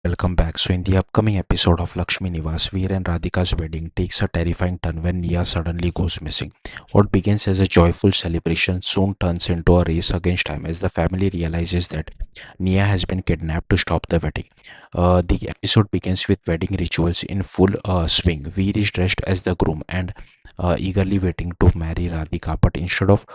Welcome back. So, in the upcoming episode of Lakshmi Nivas, Veer and Radhika's wedding takes a terrifying turn when Nia suddenly goes missing. What begins as a joyful celebration soon turns into a race against time as the family realizes that Nia has been kidnapped to stop the wedding. The episode begins with wedding rituals in full swing. Veer is dressed as the groom and eagerly waiting to marry Radhika, but instead of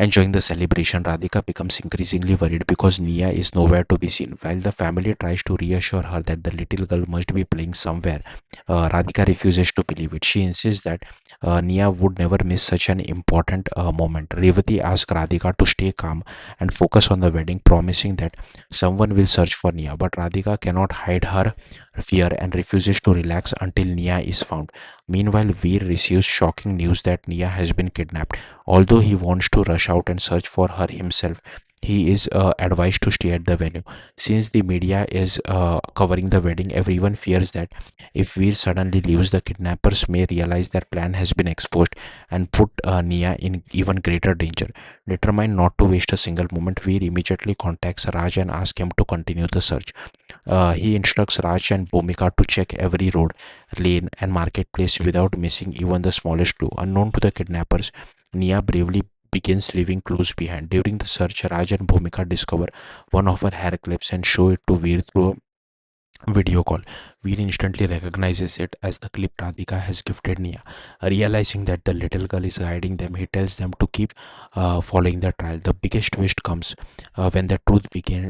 enjoying the celebration, Radhika becomes increasingly worried because Nia is nowhere to be seen. While the family tries to reassure her that the little girl must be playing somewhere, Radhika refuses to believe it. She insists that Nia would never miss such an important moment. Revati asks Radhika to stay calm and focus on the wedding, promising that someone will search for Nia. But Radhika cannot hide her fear and refuses to relax until Nia is found. Meanwhile, Veer receives shocking news that Nia has been kidnapped. Although he wants to rush out and search for her himself, he is advised to stay at the venue. Since the media is covering the wedding, everyone fears that if Veer suddenly leaves, the kidnappers may realize their plan has been exposed and put Nia in even greater danger. Determined not to waste a single moment, Veer immediately contacts Raj and asks him to continue the search. He instructs Raj and Bhumika to check every road, lane, and marketplace without missing even the smallest clue. Unknown to the kidnappers, Nia bravely begins leaving clues behind. During the search, Raj and Bhumika discover one of her hair clips and show it to Veer through video call. Veer instantly recognizes it as the clip Radhika has gifted Nia. Realizing that the little girl is guiding them, he tells them to keep following the trial. The biggest twist comes when the truth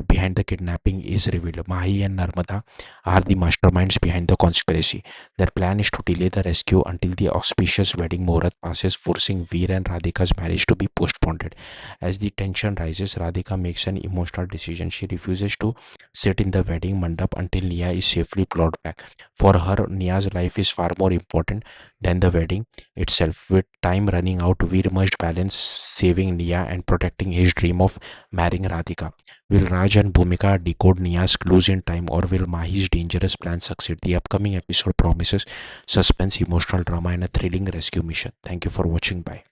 behind the kidnapping is revealed. Mahi and Narmada are the masterminds behind the conspiracy. Their plan is to delay the rescue until the auspicious wedding Muhurat passes, forcing Veer and Radhika's marriage to be postponed. As the tension rises, Radhika makes an emotional decision. She refuses to sit in the wedding mandap until Nia is safely brought back. For her, Nia's life is far more important than the wedding itself. With time running out, Veer must balance saving Nia and protecting his dream of marrying Radhika. Will Raj and Bhumika decode Nia's clues in time, or will Mahi's dangerous plan succeed? The upcoming episode promises suspense, emotional drama, and a thrilling rescue mission. Thank you for watching. Bye.